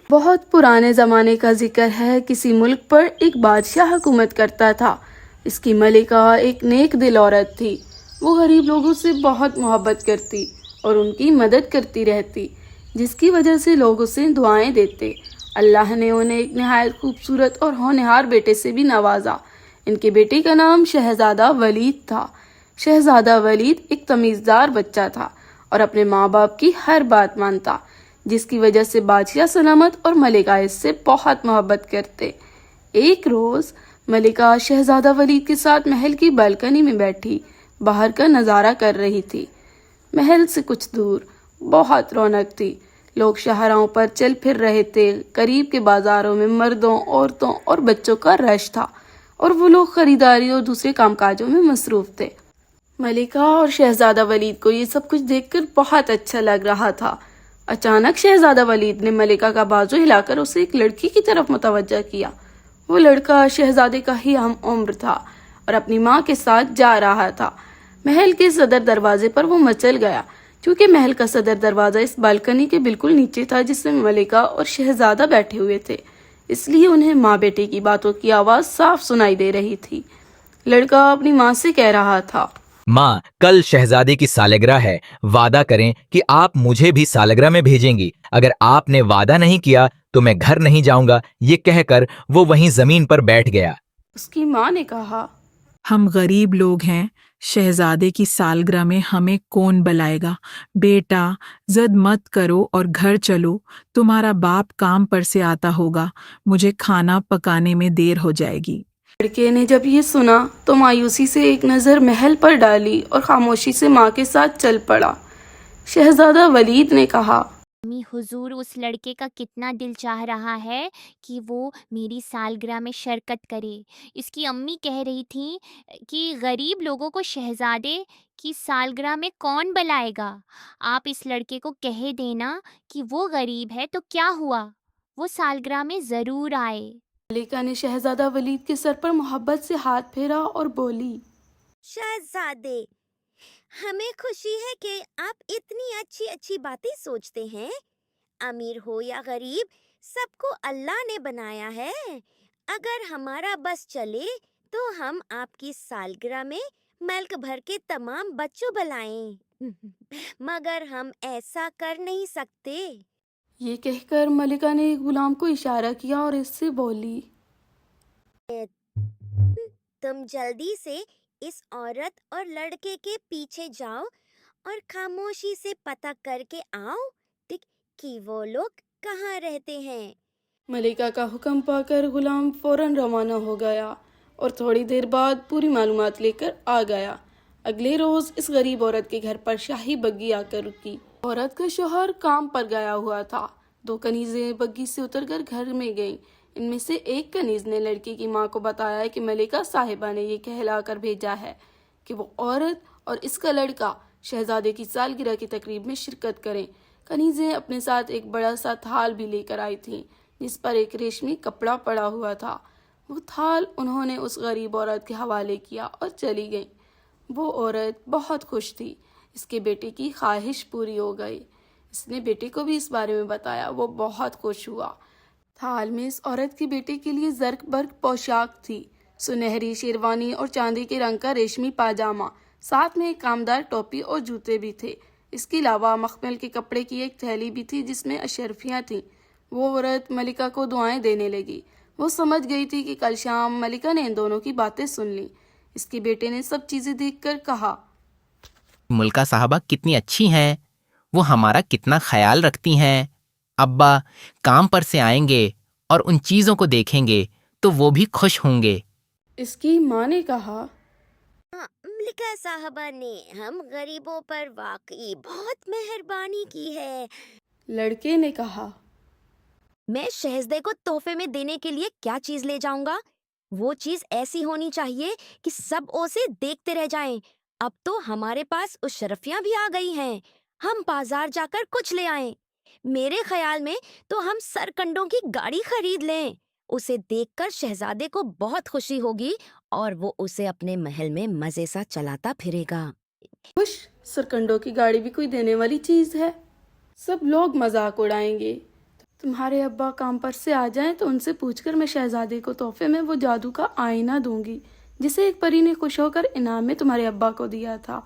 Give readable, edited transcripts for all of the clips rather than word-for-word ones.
بہت پرانے زمانے کا ذکر ہے، کسی ملک پر ایک بادشاہ حکومت کرتا تھا۔ اس کی ملکہ ایک نیک دل عورت تھی۔ وہ غریب لوگوں سے بہت محبت کرتی اور ان کی مدد کرتی رہتی، جس کی وجہ سے لوگ اسے دعائیں دیتے۔ اللہ نے انہیں ایک نہایت خوبصورت اور ہونہار بیٹے سے بھی نوازا۔ ان کے بیٹے کا نام شہزادہ ولید تھا۔ شہزادہ ولید ایک تمیزدار بچہ تھا اور اپنے ماں باپ کی ہر بات مانتا، جس کی وجہ سے بادشاہ سلامت اور ملکہ اس سے بہت محبت کرتے۔ ایک روز ملکہ شہزادہ ولید کے ساتھ محل کی بالکنی میں بیٹھی باہر کا نظارہ کر رہی تھی۔ محل سے کچھ دور بہت رونق تھی۔ لوگ شاہراہوں پر چل پھر رہے تھے۔ قریب کے بازاروں میں مردوں، عورتوں اور بچوں کا رش تھا اور وہ لوگ خریداری اور دوسرے کام کاجوں میں مصروف تھے۔ ملکہ اور شہزادہ ولید کو یہ سب کچھ دیکھ کر بہت اچھا لگ رہا تھا۔ اچانک شہزادہ ولید نے ملکہ کا بازو ہلا کر اسے ایک لڑکی کی طرف متوجہ کیا۔ وہ لڑکا شہزادے کا ہی ہم عمر تھا اور اپنی ماں کے ساتھ جا رہا تھا۔ محل کے صدر دروازے پر وہ مچل گیا، کیونکہ محل کا صدر دروازہ اس بالکنی کے بالکل نیچے تھا جس میں ملکہ اور شہزادہ بیٹھے ہوئے تھے، اس لیے انہیں ماں بیٹے کی باتوں کی آواز صاف سنائی دے رہی تھی۔ لڑکا اپنی ماں سے کہہ رہا تھا، ماں، کل شہزادے کی سالگرہ ہے، وعدہ کریں کہ آپ مجھے بھی سالگرہ میں بھیجیں گی۔ اگر آپ نے وعدہ نہیں کیا تو میں گھر نہیں جاؤں گا۔ یہ کہہ کر وہ وہیں زمین پر بیٹھ گیا۔ اس کی ماں نے کہا، ہم غریب لوگ ہیں، شہزادے کی سالگرہ میں ہمیں کون بلائے گا؟ بیٹا، زد مت کرو اور گھر چلو، تمہارا باپ کام پر سے آتا ہوگا، مجھے کھانا پکانے میں دیر ہو جائے گی۔ لڑکے نے جب یہ سنا تو مایوسی سے ایک نظر محل پر ڈالی اور خاموشی سے ماں کے ساتھ چل پڑا۔ شہزادہ ولید نے کہا، امی حضور، اس لڑکے کا کتنا دل چاہ رہا ہے کہ وہ میری سالگرہ میں شرکت کرے۔ اس کی امی کہہ رہی تھیں کہ غریب لوگوں کو شہزادے کی سالگرہ میں کون بلائے گا۔ آپ اس لڑکے کو کہہ دینا کہ وہ غریب ہے تو کیا ہوا، وہ سالگرہ میں ضرور آئے۔ ملکہ نے شہزادہ ولید کے سر پر محبت سے ہاتھ پھیرا اور بولی، شہزادے، ہمیں خوشی ہے کہ آپ اتنی اچھی اچھی باتیں سوچتے ہیں۔ امیر ہو یا غریب، سب کو اللہ نے بنایا ہے۔ اگر ہمارا بس چلے تو ہم آپ کی سالگرہ میں ملک بھر کے تمام بچوں بلائیں، مگر ہم ایسا کر نہیں سکتے۔ یہ کہہ کر ملکہ نے ایک غلام کو اشارہ کیا اور اس سے بولی، تم جلدی سے اس عورت اور لڑکے کے پیچھے جاؤ اور خاموشی سے پتہ کر کے آؤ کہ وہ لوگ کہاں رہتے ہیں۔ ملکہ کا حکم پا کر غلام فوراً روانہ ہو گیا اور تھوڑی دیر بعد پوری معلومات لے کر آ گیا۔ اگلے روز اس غریب عورت کے گھر پر شاہی بگی آ کر رکی۔ عورت کا شوہر کام پر گیا ہوا تھا۔ 2 کنیزیں بگی سے اتر کر گھر میں گئیں۔ ان میں سے ایک کنیز نے لڑکی کی ماں کو بتایا کہ ملکہ صاحبہ نے یہ کہلا کر بھیجا ہے کہ وہ عورت اور اس کا لڑکا شہزادے کی سالگرہ کی تقریب میں شرکت کریں۔ کنیزیں اپنے ساتھ ایک بڑا سا تھال بھی لے کر آئی تھیں جس پر ایک ریشمی کپڑا پڑا ہوا تھا۔ وہ تھال انہوں نے اس غریب عورت کے حوالے کیا اور چلی گئیں۔ وہ عورت بہت خوش تھی، اس کے بیٹے کی خواہش پوری ہو گئی۔ اس نے بیٹے کو بھی اس بارے میں بتایا، وہ بہت خوش ہوا۔ تھال میں اس عورت کے بیٹے کے لیے زرق برق پوشاک تھی، سنہری شیروانی اور چاندی کے رنگ کا ریشمی پاجامہ، ساتھ میں ایک کامدار ٹوپی اور جوتے بھی تھے۔ اس کے علاوہ مخمل کے کپڑے کی ایک تھیلی بھی تھی جس میں اشرفیاں تھیں۔ وہ عورت ملکہ کو دعائیں دینے لگی۔ وہ سمجھ گئی تھی کہ کل شام ملکہ نے ان دونوں کی باتیں سن لیں۔ اس کے بیٹے نے سب چیزیں دیکھ کر کہا، ملکہ صاحبہ کتنی اچھی ہیں، وہ ہمارا کتنا خیال رکھتی ہیں۔ ابا کام پر سے آئیں گے اور ان چیزوں کو دیکھیں گے تو وہ بھی خوش ہوں گے۔ اس کی ماں نے کہا، ملکہ صاحبہ نے ہم غریبوں پر واقعی بہت مہربانی کی ہے۔ لڑکے نے کہا، میں شہزادے کو تحفے میں دینے کے لیے کیا چیز لے جاؤں گا؟ وہ چیز ایسی ہونی چاہیے کہ سب اسے دیکھتے رہ جائیں۔ اب تو ہمارے پاس اشرفیاں بھی آ گئی ہیں، ہم بازار جا کر کچھ لے آئیں۔ میرے خیال میں تو ہم سرکنڈوں کی گاڑی خرید لیں۔ اسے دیکھ کر شہزادے کو بہت خوشی ہوگی اور وہ اسے اپنے محل میں مزے سے چلاتا پھرے گا۔ خوش، سرکنڈوں کی گاڑی بھی کوئی دینے والی چیز ہے؟ سب لوگ مذاق اڑائیں گے۔ تمہارے ابا کام پر سے آ جائیں تو ان سے پوچھ کر میں شہزادے کو تحفے میں وہ جادو کا آئینہ دوں گی جسے ایک پری نے خوش ہو کر انعام میں تمہارے ابا کو دیا تھا۔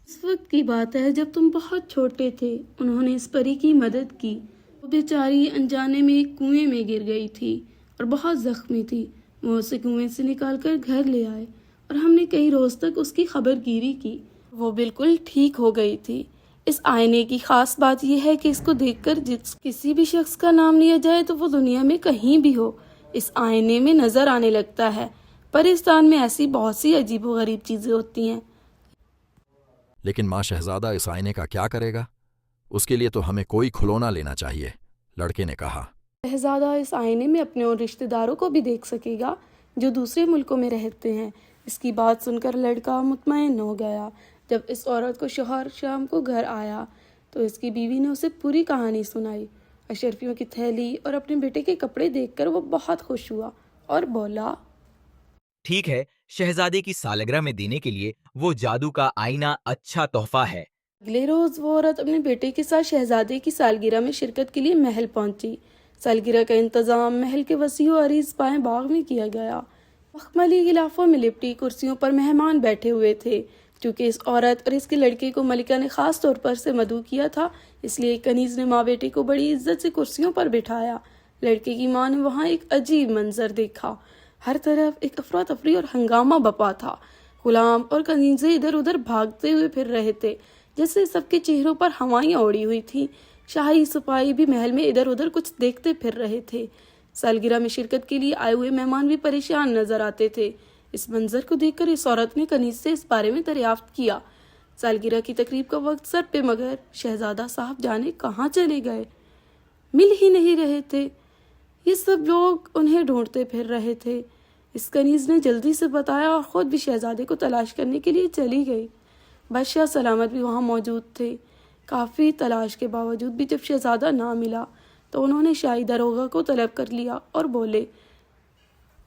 اس وقت کی بات ہے جب تم بہت چھوٹے تھے، انہوں نے اس پری کی مدد کی۔ وہ بیچاری انجانے میں ایک کنویں میں گر گئی تھی اور بہت زخمی تھی۔ وہ اسے کنویں سے نکال کر گھر لے آئے اور ہم نے کئی روز تک اس کی خبر گیری کی۔ وہ بالکل ٹھیک ہو گئی تھی۔ اس آئینے کی خاص بات یہ ہے کہ اس کو دیکھ کر کسی بھی شخص کا نام لیا جائے تو وہ دنیا میں کہیں بھی ہو اس آئینے میں نظر آنے لگتا ہے۔ پرستان میں ایسی بہت سی عجیب و غریب چیزیں ہوتی ہیں۔ لیکن ماں شہزادہ اس آئینے کا کیا کرے گا؟ اس کے لیے تو ہمیں کوئی کھلونا لینا چاہیے، لڑکے نے کہا۔ شہزادہ اس آئینے میں اپنے اور رشتہ داروں کو بھی دیکھ سکے گا جو دوسرے ملکوں میں رہتے ہیں۔ اس کی بات سن کر لڑکا مطمئن ہو گیا۔ جب اس عورت کو شوہر شام کو گھر آیا تو اس کی بیوی نے اسے پوری کہانی سنائی۔ اشرفیوں کی تھیلی اور اپنے بیٹے کے کپڑے دیکھ کر وہ بہت خوش ہوا اور بولا، ٹھیک ہے، شہزادے کی سالگرہ میں دینے کے لیے وہ جادو کا آئینہ اچھا تحفہ ہے۔ اگلے روز وہ عورت اپنے بیٹے کے ساتھ شہزادے کی سالگرہ میں شرکت کے لیے محل پہنچی۔ سالگرہ کا انتظام محل کے وسیع و عریض بائیں باغ میں کیا گیا۔ مخملی غلافوں میں لپٹی کرسیوں پر مہمان بیٹھے ہوئے تھے۔ چونکہ اس عورت اور اس کے لڑکے کو ملکہ نے خاص طور پر سے مدعو کیا تھا، اس لیے کنیز نے ماں بیٹے کو بڑی عزت سے کرسیوں پر بٹھایا۔ لڑکے کی ماں نے وہاں ایک عجیب منظر دیکھا۔ ہر طرف ایک افراتفری اور ہنگامہ بپا تھا۔ غلام اور کنیزیں ادھر ادھر بھاگتے ہوئے پھر رہے تھے، جیسے سب کے چہروں پر ہوائیاں اڑی ہوئی تھیں۔ شاہی سپاہی بھی محل میں ادھر ادھر کچھ دیکھتے پھر رہے تھے۔ سالگرہ میں شرکت کے لیے آئے ہوئے مہمان بھی پریشان نظر آتے تھے۔ اس منظر کو دیکھ کر اس عورت نے کنیز سے اس بارے میں دریافت کیا۔ سالگرہ کی تقریب کا وقت سر پہ، مگر شہزادہ صاحب جانے کہاں چلے گئے، مل ہی نہیں رہے تھے۔ یہ سب لوگ انہیں ڈھونڈتے پھر رہے تھے۔ اس کنیز نے جلدی سے بتایا اور خود بھی شہزادے کو تلاش کرنے کے لیے چلی گئی۔ بادشاہ سلامت بھی وہاں موجود تھے۔ کافی تلاش کے باوجود بھی جب شہزادہ نہ ملا تو انہوں نے شاہی داروغہ کو طلب کر لیا اور بولے،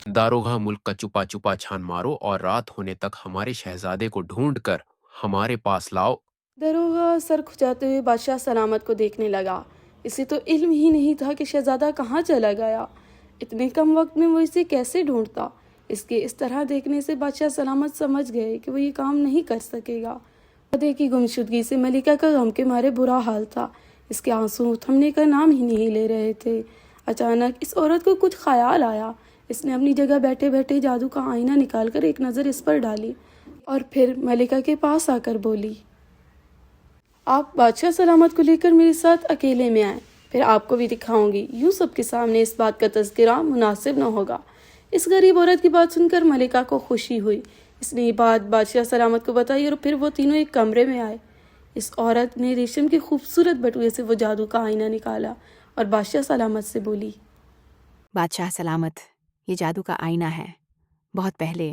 داروغہ ملک کا چپا چپا چھان مارو اور رات ہونے تک ہمارے شہزادے کو ڈھونڈ کر ہمارے پاس لاؤ۔ داروغہ سر کھجاتے ہوئے بادشاہ سلامت کو دیکھنے لگا۔ اسے تو علم ہی نہیں تھا کہ شہزادہ کہاں چلا گیا۔ اتنے کم وقت میں وہ اسے کیسے ڈھونڈتا؟ اس کے اس طرح دیکھنے سے بادشاہ سلامت سمجھ گئے کہ وہ یہ کام نہیں کر سکے گا۔ خدے کی گمشدگی سے ملکہ کا غم کے مارے برا حال تھا۔ اس کے آنسو تھمنے کا نام ہی نہیں لے رہے تھے۔ اچانک اس عورت کو کچھ خیال آیا۔ اس نے اپنی جگہ بیٹھے بیٹھے جادو کا آئینہ نکال کر ایک نظر اس پر ڈالی اور پھر ملکہ کے پاس آ کر بولی، آپ بادشاہ سلامت کو لے کر میرے ساتھ اکیلے میں آئیں، پھر آپ کو بھی دکھاؤں گی۔ یوں سب کے سامنے اس بات کا تذکرہ مناسب نہ ہوگا۔ اس غریب عورت کی بات سن کر ملکہ کو خوشی ہوئی۔ اس نے یہ بات بادشاہ سلامت کو بتائی اور پھر وہ تینوں ایک کمرے میں آئے۔ اس عورت نے ریشم کے خوبصورت بٹوے سے وہ جادو کا آئینہ نکالا اور بادشاہ سلامت سے بولی، بادشاہ سلامت، یہ جادو کا آئینہ ہے۔ بہت پہلے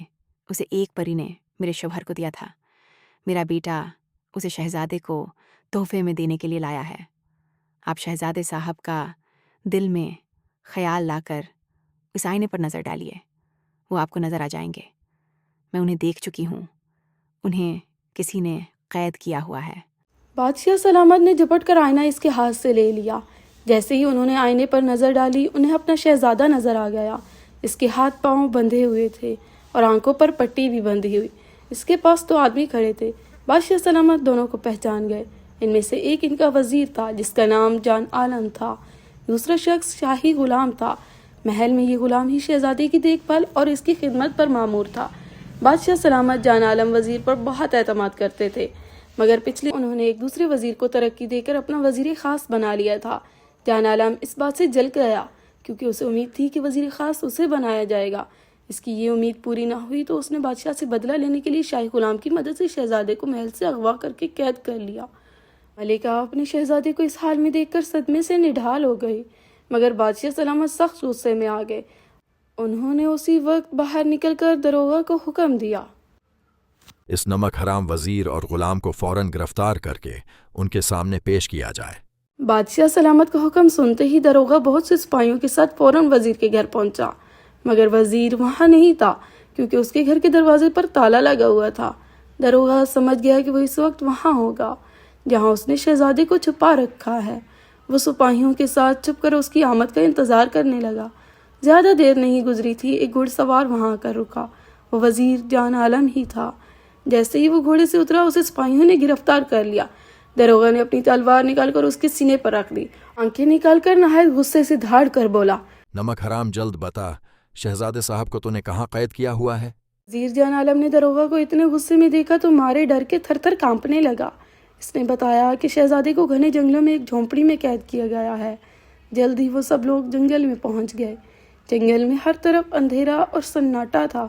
اسے ایک پری نے میرے شوہر کو دیا تھا۔ میرا بیٹا اسے شہزادے کو تحفے میں دینے کے لیے لایا ہے۔ آپ شہزادے صاحب کا دل میں خیال لا کر اس آئینے پر نظر ڈالیے، وہ آپ کو نظر آ جائیں گے۔ میں انہیں دیکھ چکی ہوں، انہیں کسی نے قید کیا ہوا ہے۔ بادشاہ سلامت نے جھپٹ کر آئینہ اس کے ہاتھ سے لے لیا۔ جیسے ہی انہوں نے آئینے پر نظر ڈالی، انہیں اپنا شہزادہ نظر آ گیا۔ اس کے ہاتھ پاؤں بندھے ہوئے تھے اور آنکھوں پر پٹی بھی بندھی ہوئی۔ اس کے پاس 2 آدمی کھڑے تھے۔ بادشاہ سلامت دونوں کو پہچان گئے۔ ان میں سے ایک ان کا وزیر تھا جس کا نام جان عالم تھا، دوسرا شخص شاہی غلام تھا۔ محل میں یہ غلام ہی شہزادے کی دیکھ بھال اور اس کی خدمت پر مامور تھا۔ بادشاہ سلامت جان عالم وزیر پر بہت اعتماد کرتے تھے، مگر پچھلے انہوں نے ایک دوسرے وزیر کو ترقی دے کر اپنا وزیر خاص بنا لیا تھا۔ جان عالم اس بات سے جل گیا کیونکہ اسے امید تھی کہ وزیر خاص اسے بنایا جائے گا۔ اس کی یہ امید پوری نہ ہوئی تو اس نے بادشاہ سے بدلہ لینے کے لیے شاہی غلام کی مدد سے شہزادے کو محل سے اغوا کر کے قید کر لیا۔ ملکہ اپنے شہزادے کو اس حال میں دیکھ کر صدمے سے نڈھال ہو گئی، مگر بادشاہ سلامت سخت غصے میں آ گئے۔ انہوں نے اسی وقت باہر نکل کر داروغہ کو حکم دیا، اس نمک حرام وزیر اور غلام کو فوراً گرفتار کر کے ان کے سامنے پیش کیا جائے۔ بادشاہ سلامت کا حکم سنتے ہی داروغہ بہت سے سپاہیوں کے ساتھ فوراً وزیر کے گھر پہنچا، مگر وزیر وہاں نہیں تھا کیونکہ اس کے گھر کے دروازے پر تالا لگا ہوا تھا۔ داروغہ سمجھ گیا کہ وہ اس وقت وہاں ہوگا جہاں اس نے شہزادے کو چھپا رکھا ہے۔ وہ سپاہیوں کے ساتھ چھپ کر اس کی آمد کا انتظار کرنے لگا۔ زیادہ دیر نہیں گزری تھی، ایک گھڑ سوار وہاں آ کر رکا۔ وہ وزیر جان عالم ہی تھا۔ جیسے ہی وہ گھوڑے سے اترا، اسے سپاہیوں نے گرفتار کر لیا۔ داروغہ نے اپنی تلوار نکال کر اس کے سینے پر رکھ دی، آنکھیں نکال کر نہایت غصے سے دھاڑ کر بولا، نمک حرام، جلد بتا، شہزادے صاحب کو تو نے کہاں قید کیا ہوا ہے؟ وزیر جان عالم نے داروغہ کو اتنے غصے میں دیکھا تو مارے ڈر کے تھر تھر کانپنے لگا۔ اس نے بتایا کہ شہزادے کو گھنے جنگلوں میں ایک جھونپڑی میں قید کیا گیا ہے۔ جلد ہی وہ سب لوگ جنگل میں پہنچ گئے۔ جنگل میں ہر طرف اندھیرا اور سناٹا تھا۔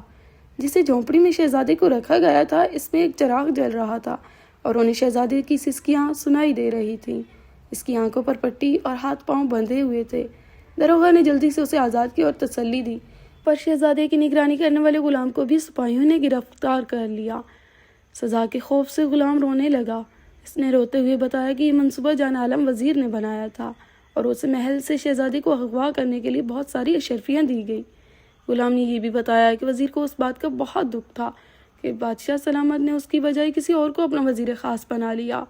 جسے جھونپڑی میں شہزادے کو رکھا گیا تھا، اس میں ایک چراغ جل رہا تھا اور انہیں شہزادے کی سسکیاں سنائی دے رہی تھیں۔ اس کی آنکھوں پر پٹی اور ہاتھ پاؤں بندھے ہوئے تھے۔ داروغہ نے جلدی سے اسے آزاد کیا اور تسلی دی، پر شہزادے کی نگرانی کرنے والے غلام کو بھی سپاہیوں نے گرفتار کر لیا۔ سزا کے خوف سے غلام رونے لگا۔ اس نے روتے ہوئے بتایا کہ یہ منصوبہ جان عالم وزیر نے بنایا تھا اور اسے محل سے شہزادے کو اغوا کرنے کے لیے بہت ساری اشرفیاں دی گئی۔ غلام نے یہ بھی بتایا کہ وزیر کو اس بات کا بہت دکھ تھا کہ بادشاہ سلامت نے اس کی بجائے کسی اور کو اپنا وزیر خاص بنا لیا۔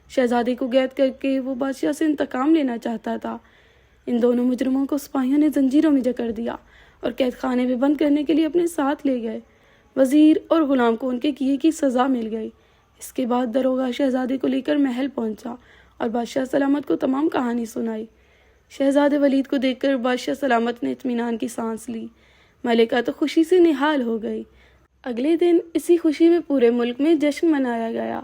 شہزادے کو قید کر کے وہ بادشاہ سے انتقام لینا چاہتا تھا۔ ان دونوں مجرموں کو سپاہیوں نے زنجیروں میں جکڑ دیا اور قید خانے میں بند کرنے کے لیے اپنے ساتھ لے گئے۔ وزیر اور غلام کو ان کے کیے کی سزا مل گئی۔ اس کے بعد داروغہ شہزادے کو لے کر محل پہنچا اور بادشاہ سلامت کو تمام کہانی سنائی۔ شہزادے ولید کو دیکھ کر بادشاہ سلامت نے اطمینان کی سانس لی۔ ملکہ تو خوشی سے نہال ہو گئی۔ اگلے دن اسی خوشی میں پورے ملک میں جشن منایا گیا۔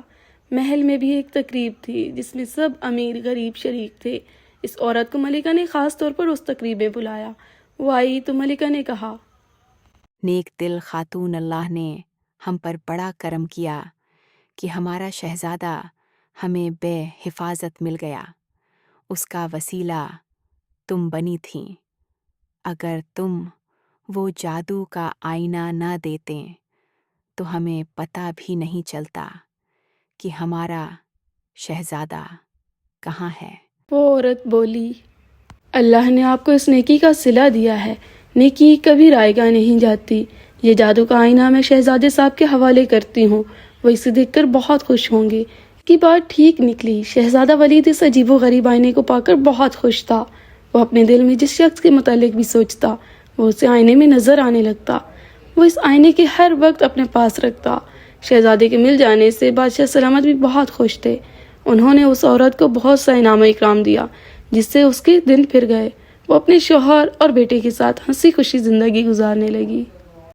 محل میں بھی ایک تقریب تھی جس میں سب امیر غریب شریک تھے۔ اس عورت کو ملکہ نے خاص طور پر اس تقریب میں بلایا۔ وہ آئی تو ملکہ نے کہا، نیک دل خاتون، اللہ نے ہم پر بڑا کرم کیا کہ ہمارا شہزادہ ہمیں بے حفاظت مل گیا۔ اس کا وسیلہ تم بنی تھیں۔ اگر تم وہ جادو کا آئینہ نہ دیتے تو ہمیں پتہ بھی نہیں چلتا کہ ہمارا شہزادہ کہاں ہے۔ وہ عورت بولی، اللہ نے آپ کو اس نیکی کا صلہ دیا ہے۔ نیکی کبھی رائے گاہ نہیں جاتی۔ یہ جادو کا آئینہ میں شہزادے صاحب کے حوالے کرتی ہوں، وہ اسے دیکھ کر بہت خوش ہوں گے۔ کی بات ٹھیک نکلی۔ شہزادہ ولید اس عجیب و غریب آئینے کو پا کر بہت خوش تھا۔ وہ اپنے دل میں جس شخص کے متعلق بھی سوچتا، وہ اسے آئینے میں نظر آنے لگتا۔ وہ اس آئینے کے ہر وقت اپنے پاس رکھتا۔ شہزادے کے مل جانے سے بادشاہ سلامت بھی بہت خوش تھے۔ انہوں نے اس عورت کو بہت سا انعام و اکرام دیا، جس سے اس کے دن پھر گئے۔ وہ اپنے شوہر اور بیٹے کے ساتھ ہنسی خوشی زندگی گزارنے لگی۔